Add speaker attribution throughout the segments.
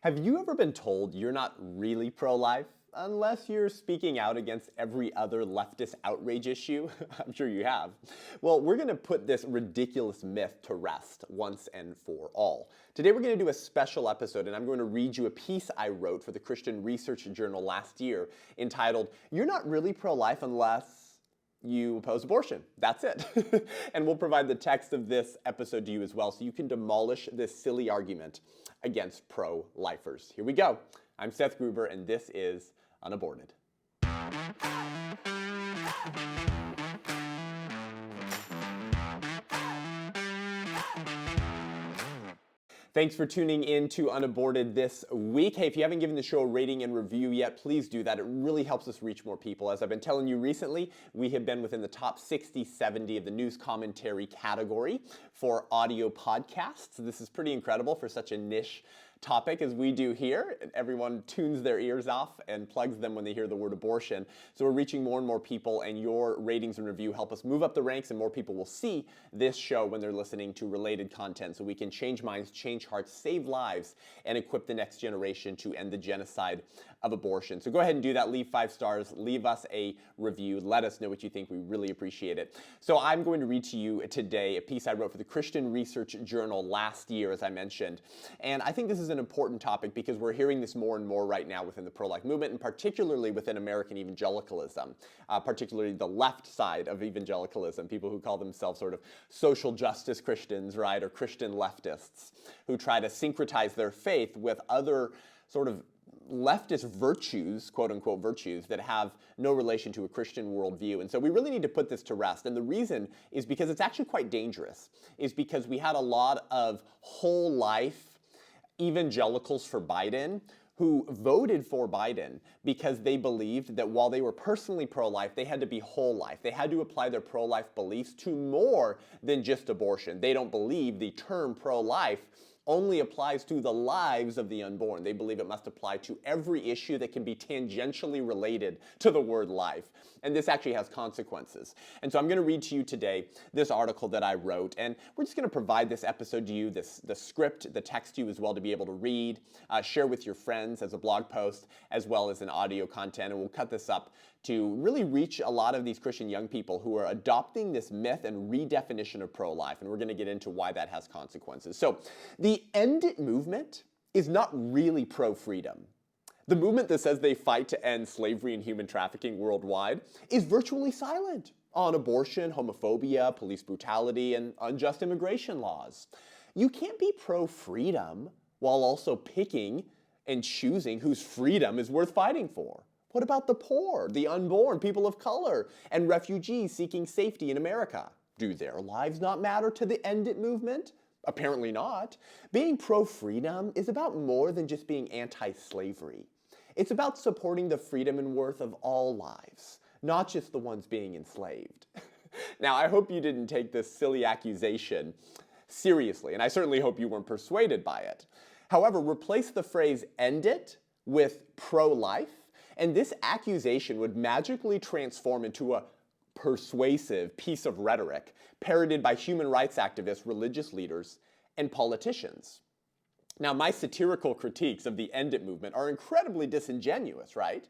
Speaker 1: Have you ever been told you're not really pro-life unless you're speaking out against every other leftist outrage issue? I'm sure you have. Well, we're going to put this ridiculous myth to rest once and for all. Today we're going to do a special episode, and I'm going to read you a piece I wrote for the Christian Research Journal last year entitled, "You're Not Really Pro-Life Unless You oppose abortion." That's it. And we'll provide the text of this episode to you as well so you can demolish this silly argument against pro-lifers. Here we go. I'm Seth Gruber, and this is UnAborted. Thanks for tuning in to UnAborted this week. Hey, if you haven't given the show a rating and review yet, please do that. It really helps us reach more people. As I've been telling you recently, we have been within the top 60, 70 of the news commentary category for audio podcasts. This is pretty incredible for such a niche topic as we do here. Everyone tunes their ears off and plugs them when they hear the word abortion. So we're reaching more and more people, and your ratings and review help us move up the ranks, and more people will see this show when they're listening to related content, so we can change minds, change hearts, save lives, and equip the next generation to end the genocide of abortion. So go ahead and do that. Leave 5 stars. Leave us a review. Let us know what you think. We really appreciate it. So I'm going to read to you today a piece I wrote for the Christian Research Journal last year, as I mentioned. And I think this is an important topic because we're hearing this more and more right now within the pro-life movement, and particularly within American evangelicalism, particularly the left side of evangelicalism, people who call themselves sort of social justice Christians, right, or Christian leftists, who try to syncretize their faith with other sort of leftist virtues, quote unquote virtues, that have no relation to a Christian worldview. And so we really need to put this to rest. And the reason is because it's actually quite dangerous, is because we had a lot of whole life evangelicals for Biden who voted for Biden because they believed that while they were personally pro-life, they had to be whole life. They had to apply their pro-life beliefs to more than just abortion. They don't believe the term pro-life only applies to the lives of the unborn. They believe it must apply to every issue that can be tangentially related to the word life. And this actually has consequences. And so I'm going to read to you today this article that I wrote, and we're just going to provide this episode to you, the script, the text to you as well to be able to read, share with your friends as a blog post, as well as an audio content, and we'll cut this up to really reach a lot of these Christian young people who are adopting this myth and redefinition of pro-life, and we're going to get into why that has consequences. So the End It movement is not really pro-freedom. The movement that says they fight to end slavery and human trafficking worldwide is virtually silent on abortion, homophobia, police brutality, and unjust immigration laws. You can't be pro-freedom while also picking and choosing whose freedom is worth fighting for. What about the poor, the unborn, people of color, and refugees seeking safety in America? Do their lives not matter to the End It movement? Apparently not. Being pro-freedom is about more than just being anti-slavery. It's about supporting the freedom and worth of all lives, not just the ones being enslaved. Now, I hope you didn't take this silly accusation seriously, and I certainly hope you weren't persuaded by it. However, replace the phrase "end it" with "pro-life," and this accusation would magically transform into a persuasive piece of rhetoric parroted by human rights activists, religious leaders, and politicians. Now, my satirical critiques of the End It movement are incredibly disingenuous, right?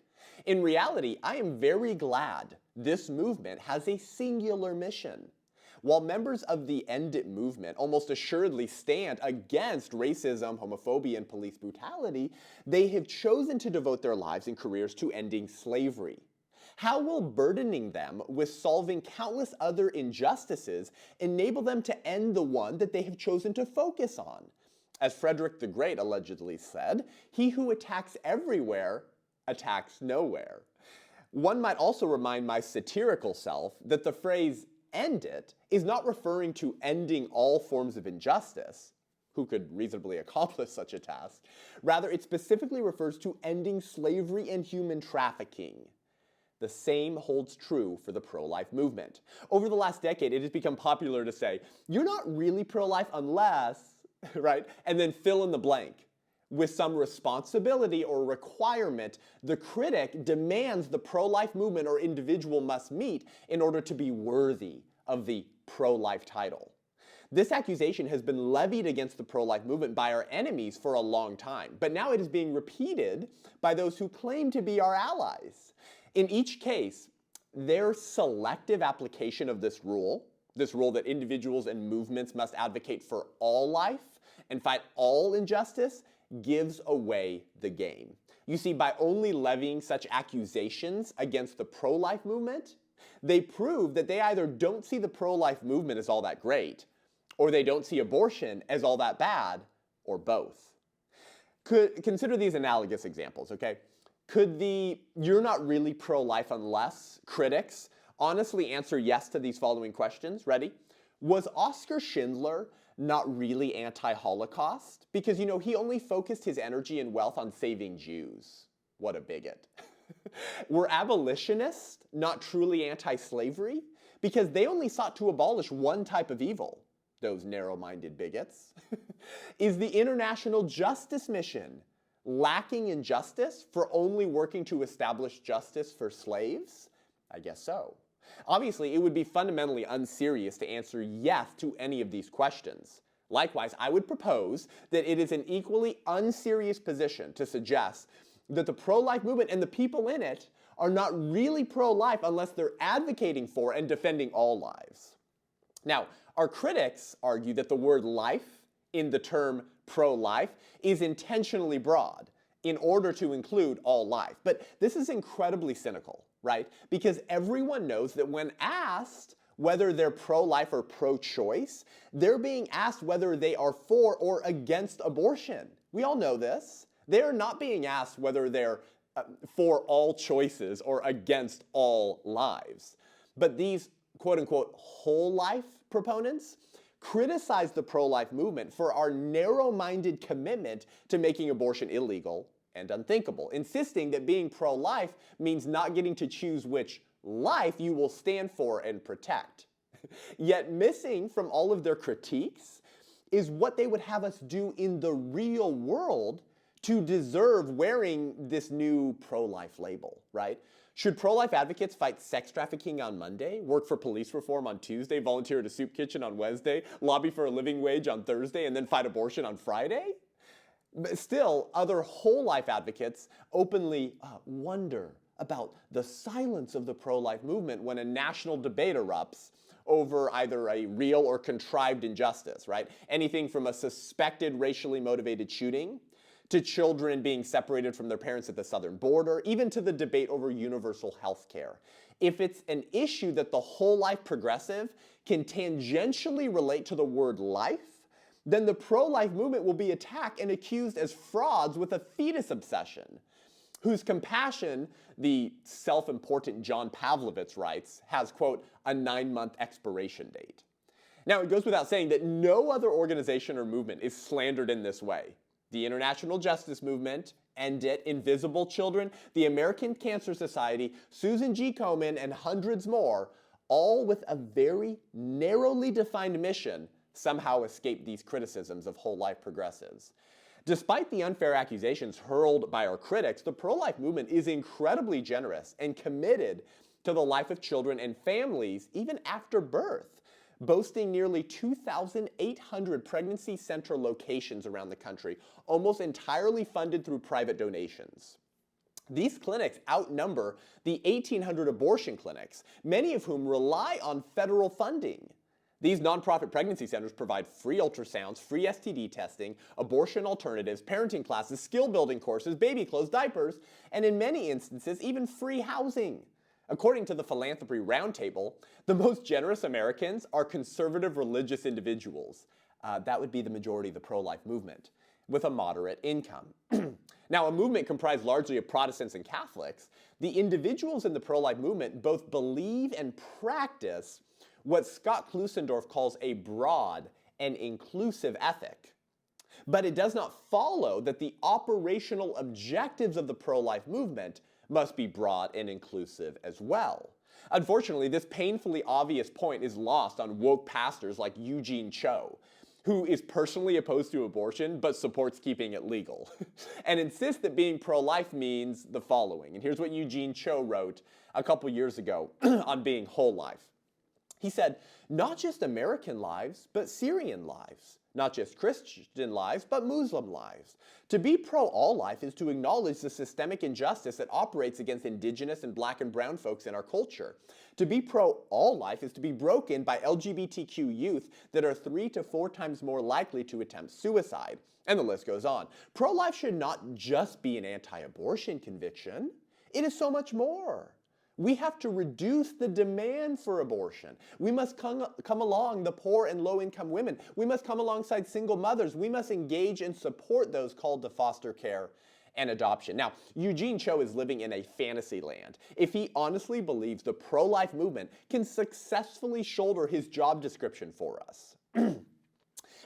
Speaker 1: In reality, I am very glad this movement has a singular mission. While members of the End It movement almost assuredly stand against racism, homophobia, and police brutality, they have chosen to devote their lives and careers to ending slavery. How will burdening them with solving countless other injustices enable them to end the one that they have chosen to focus on? As Frederick the Great allegedly said, "He who attacks everywhere attacks nowhere." One might also remind my satirical self that the phrase "end it" is not referring to ending all forms of injustice. Who could reasonably accomplish such a task? Rather, it specifically refers to ending slavery and human trafficking. The same holds true for the pro-life movement. Over the last decade, it has become popular to say, "You're not really pro-life unless," right, and then fill in the blank. With some responsibility or requirement, the critic demands the pro-life movement or individual must meet in order to be worthy of the pro-life title. This accusation has been levied against the pro-life movement by our enemies for a long time, but now it is being repeated by those who claim to be our allies. In each case, their selective application of this rule that individuals and movements must advocate for all life and fight all injustice, gives away the game. You see, by only levying such accusations against the pro-life movement, they prove that they either don't see the pro-life movement as all that great, or they don't see abortion as all that bad, or both. Consider these analogous examples, okay? Could the "you're not really pro-life unless" critics honestly answer yes to these following questions? Ready? Was Oskar Schindler not really anti-Holocaust? Because, he only focused his energy and wealth on saving Jews. What a bigot. Were abolitionists not truly anti-slavery? Because they only sought to abolish one type of evil. Those narrow-minded bigots. Is the International Justice Mission lacking in justice for only working to establish justice for slaves? I guess so. Obviously, it would be fundamentally unserious to answer yes to any of these questions. Likewise, I would propose that it is an equally unserious position to suggest that the pro-life movement and the people in it are not really pro-life unless they're advocating for and defending all lives. Now, our critics argue that the word life in the term pro-life is intentionally broad in order to include all life. But this is incredibly cynical, right? Because everyone knows that when asked whether they're pro-life or pro-choice, they're being asked whether they are for or against abortion. We all know this. They're not being asked whether they're for all choices or against all lives. But these quote-unquote whole life proponents criticize the pro-life movement for our narrow-minded commitment to making abortion illegal and unthinkable, insisting that being pro-life means not getting to choose which life you will stand for and protect. Yet missing from all of their critiques is what they would have us do in the real world to deserve wearing this new pro-life label, right? Should pro-life advocates fight sex trafficking on Monday, work for police reform on Tuesday, volunteer at a soup kitchen on Wednesday, lobby for a living wage on Thursday, and then fight abortion on Friday? But still, other whole life advocates openly wonder about the silence of the pro-life movement when a national debate erupts over either a real or contrived injustice, right? Anything from a suspected racially motivated shooting to children being separated from their parents at the southern border, even to the debate over universal health care. If it's an issue that the whole life progressive can tangentially relate to the word life, then the pro-life movement will be attacked and accused as frauds with a fetus obsession, whose compassion, the self-important John Pavlovitz writes, has, quote, a 9-month expiration date. Now, it goes without saying that no other organization or movement is slandered in this way. The International Justice Movement, End It, Invisible Children, the American Cancer Society, Susan G. Komen, and hundreds more, all with a very narrowly defined mission, somehow escape these criticisms of whole life progressives. Despite the unfair accusations hurled by our critics, the pro-life movement is incredibly generous and committed to the life of children and families even after birth, boasting nearly 2,800 pregnancy center locations around the country, almost entirely funded through private donations. These clinics outnumber the 1,800 abortion clinics, many of whom rely on federal funding. These nonprofit pregnancy centers provide free ultrasounds, free STD testing, abortion alternatives, parenting classes, skill-building courses, baby clothes, diapers, and in many instances, even free housing. According to the Philanthropy Roundtable, the most generous Americans are conservative religious individuals. That would be the majority of the pro-life movement, with a moderate income. Now, a movement comprised largely of Protestants and Catholics, the individuals in the pro-life movement both believe and practice what Scott Klusendorf calls a broad and inclusive ethic. But it does not follow that the operational objectives of the pro-life movement must be broad and inclusive as well. Unfortunately, this painfully obvious point is lost on woke pastors like Eugene Cho, who is personally opposed to abortion but supports keeping it legal, and insists that being pro-life means the following. And here's what Eugene Cho wrote a couple years ago on being whole life. He said, not just American lives, but Syrian lives. Not just Christian lives, but Muslim lives. To be pro-all life is to acknowledge the systemic injustice that operates against indigenous and black and brown folks in our culture. To be pro-all life is to be broken by LGBTQ youth that are 3 to 4 times more likely to attempt suicide. And the list goes on. Pro-life should not just be an anti-abortion conviction. It is so much more. We have to reduce the demand for abortion. We must come along the poor and low-income women. We must come alongside single mothers. We must engage and support those called to foster care and adoption. Now, Eugene Cho is living in a fantasy land if he honestly believes the pro-life movement can successfully shoulder his job description for us.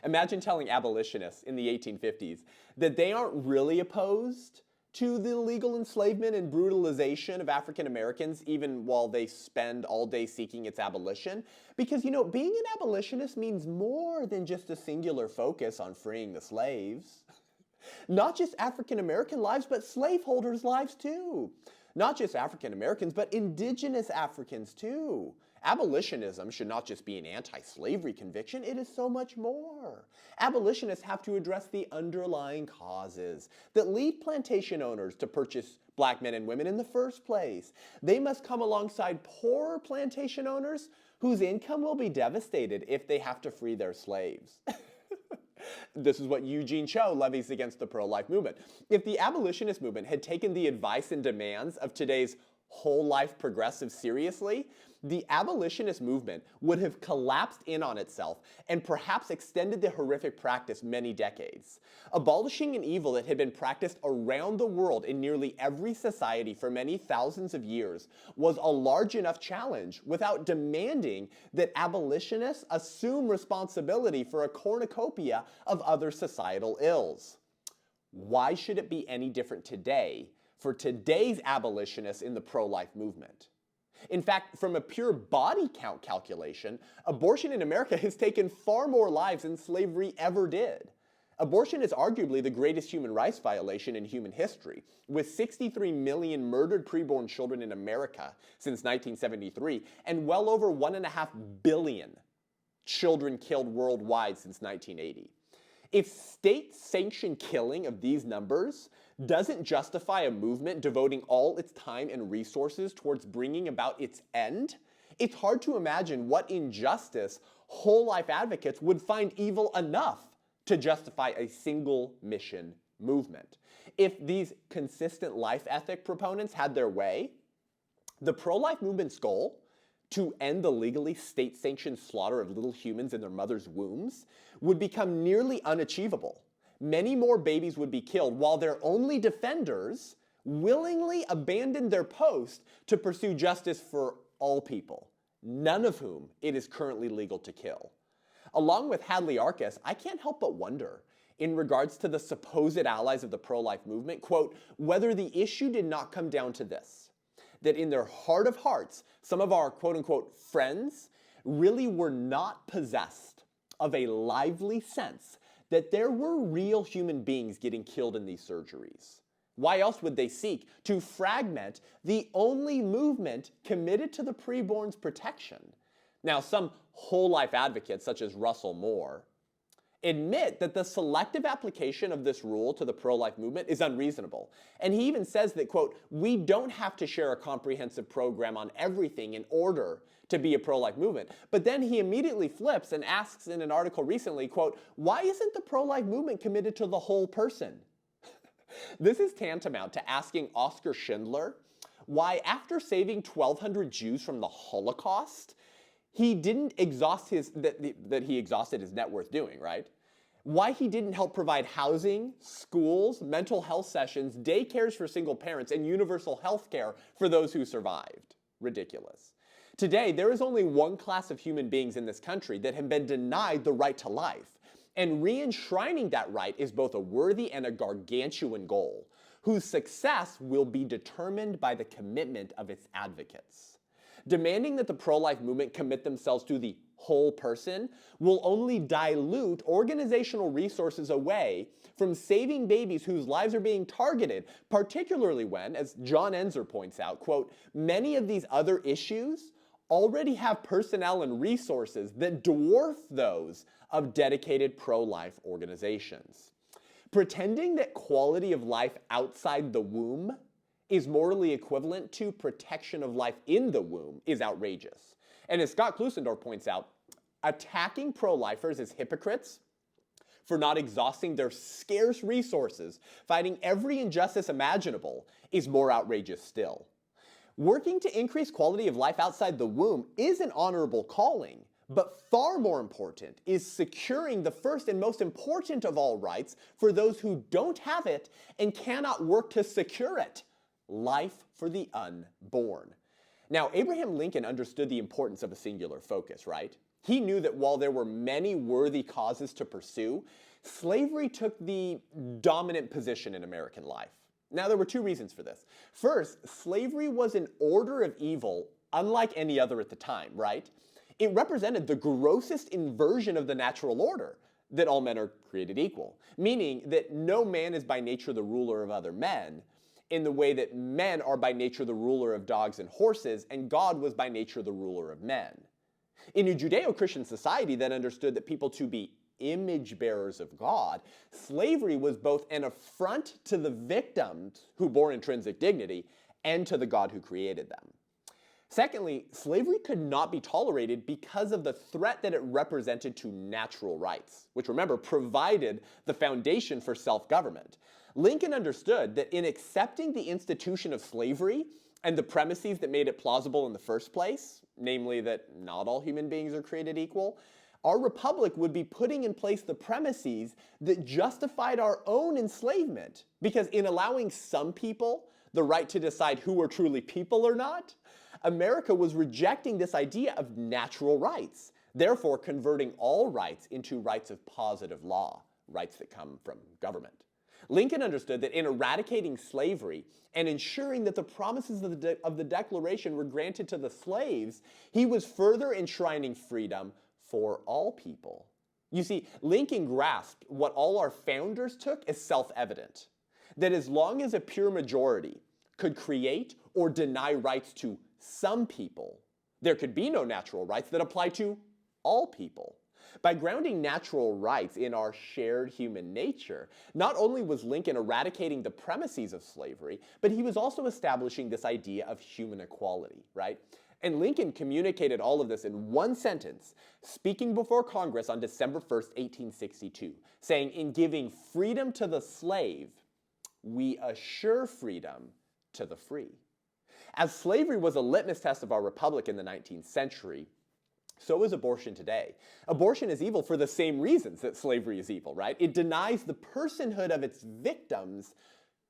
Speaker 1: Imagine telling abolitionists in the 1850s that they aren't really opposed to the illegal enslavement and brutalization of African Americans, even while they spend all day seeking its abolition. Because, being an abolitionist means more than just a singular focus on freeing the slaves. Not just African American lives, but slaveholders' lives too. Not just African Americans, but indigenous Africans too. Abolitionism should not just be an anti-slavery conviction, it is so much more. Abolitionists have to address the underlying causes that lead plantation owners to purchase black men and women in the first place. They must come alongside poorer plantation owners whose income will be devastated if they have to free their slaves. This is what Eugene Cho levies against the pro-life movement. If the abolitionist movement had taken the advice and demands of today's whole-life progressives seriously, the abolitionist movement would have collapsed in on itself and perhaps extended the horrific practice many decades. Abolishing an evil that had been practiced around the world in nearly every society for many thousands of years was a large enough challenge without demanding that abolitionists assume responsibility for a cornucopia of other societal ills. Why should it be any different today for today's abolitionists in the pro-life movement? In fact, from a pure body count calculation, abortion in America has taken far more lives than slavery ever did. Abortion is arguably the greatest human rights violation in human history, with 63 million murdered preborn children in America since 1973, and well over 1.5 billion children killed worldwide since 1980. If state-sanctioned killing of these numbers doesn't justify a movement devoting all its time and resources towards bringing about its end, it's hard to imagine what injustice whole-life advocates would find evil enough to justify a single mission movement. If these consistent life ethic proponents had their way, the pro-life movement's goal, to end the legally state-sanctioned slaughter of little humans in their mother's wombs, would become nearly unachievable. Many more babies would be killed while their only defenders willingly abandoned their post to pursue justice for all people, none of whom it is currently legal to kill. Along with Hadley Arcus, I can't help but wonder, in regards to the supposed allies of the pro-life movement, quote, whether the issue did not come down to this, that in their heart of hearts, some of our quote-unquote friends really were not possessed of a lively sense that there were real human beings getting killed in these surgeries. Why else would they seek to fragment the only movement committed to the preborn's protection? Now, some whole-life advocates, such as Russell Moore, admit that the selective application of this rule to the pro-life movement is unreasonable. And he even says that, quote, we don't have to share a comprehensive program on everything in order to be a pro-life movement. But then he immediately flips and asks in an article recently, quote, why isn't the pro-life movement committed to the whole person? This is tantamount to asking Oskar Schindler why, after saving 1,200 Jews from the Holocaust, he didn't exhaust that he exhausted his net worth doing, right? Why he didn't help provide housing, schools, mental health sessions, daycares for single parents, and universal health care for those who survived. Ridiculous. Today, there is only one class of human beings in this country that have been denied the right to life, and re-enshrining that right is both a worthy and a gargantuan goal, whose success will be determined by the commitment of its advocates. Demanding that the pro-life movement commit themselves to the whole person will only dilute organizational resources away from saving babies whose lives are being targeted, particularly when, as John Enzer points out, quote, many of these other issues already have personnel and resources that dwarf those of dedicated pro-life organizations. Pretending that quality of life outside the womb is morally equivalent to protection of life in the womb is outrageous. And as Scott Klusendorf points out, attacking pro-lifers as hypocrites for not exhausting their scarce resources, fighting every injustice imaginable, is more outrageous still. Working to increase quality of life outside the womb is an honorable calling, but far more important is securing the first and most important of all rights for those who don't have it and cannot work to secure it: life for the unborn. Now, Abraham Lincoln understood the importance of a singular focus, right? He knew that while there were many worthy causes to pursue, slavery took the dominant position in American life. Now, there were two reasons for this. First, slavery was an order of evil unlike any other at the time, right? It represented the grossest inversion of the natural order, that all men are created equal, meaning that no man is by nature the ruler of other men, in the way that men are by nature the ruler of dogs and horses, and God was by nature the ruler of men. In a Judeo-Christian society that understood that people to be image bearers of God, slavery was both an affront to the victims who bore intrinsic dignity and to the God who created them. Secondly, slavery could not be tolerated because of the threat that it represented to natural rights, which, remember, provided the foundation for self-government. Lincoln understood that in accepting the institution of slavery and the premises that made it plausible in the first place, namely that not all human beings are created equal, our republic would be putting in place the premises that justified our own enslavement. Because in allowing some people the right to decide who are truly people or not, America was rejecting this idea of natural rights, therefore converting all rights into rights of positive law, rights that come from government. Lincoln understood that in eradicating slavery and ensuring that the promises of the Declaration were granted to the slaves, he was further enshrining freedom for all people. You see, Lincoln grasped what all our founders took as self-evident, that as long as a pure majority could create or deny rights to some people, there could be no natural rights that apply to all people. By grounding natural rights in our shared human nature, not only was Lincoln eradicating the premises of slavery, but he was also establishing this idea of human equality, right? And Lincoln communicated all of this in one sentence, speaking before Congress on December 1st, 1862, saying, "In giving freedom to the slave, we assure freedom to the free." As slavery was a litmus test of our republic in the 19th century, so is abortion today. Abortion is evil for the same reasons that slavery is evil, right? It denies the personhood of its victims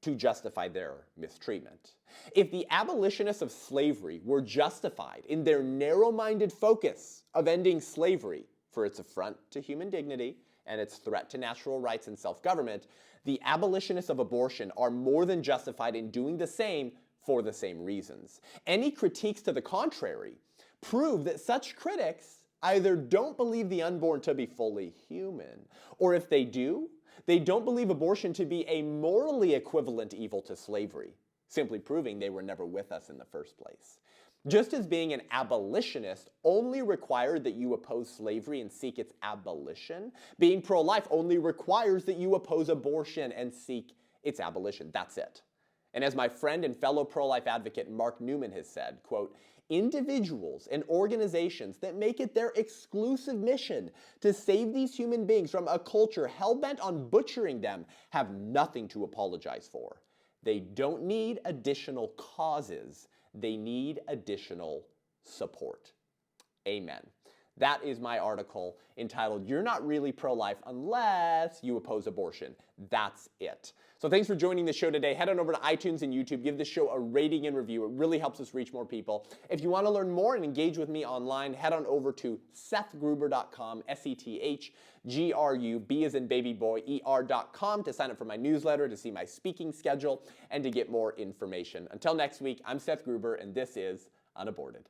Speaker 1: to justify their mistreatment. If the abolitionists of slavery were justified in their narrow-minded focus of ending slavery for its affront to human dignity and its threat to natural rights and self-government, the abolitionists of abortion are more than justified in doing the same for the same reasons. Any critiques to the contrary prove that such critics either don't believe the unborn to be fully human, or if they do, they don't believe abortion to be a morally equivalent evil to slavery, simply proving they were never with us in the first place. Just as being an abolitionist only required that you oppose slavery and seek its abolition, being pro-life only requires that you oppose abortion and seek its abolition. That's it. And as my friend and fellow pro-life advocate Mark Newman has said, quote, "Individuals and organizations that make it their exclusive mission to save these human beings from a culture hell-bent on butchering them have nothing to apologize for. They don't need additional causes. They need additional support." Amen. That is my article entitled, "You're Not Really Pro-Life Unless You Oppose Abortion." That's it. So thanks for joining the show today. Head on over to iTunes and YouTube. Give the show a rating and review. It really helps us reach more people. If you want to learn more and engage with me online, head on over to SethGruber.com, SethGruber, as in baby boy, ER.com to sign up for my newsletter, to see my speaking schedule, and to get more information. Until next week, I'm Seth Gruber, and this is UnAborted.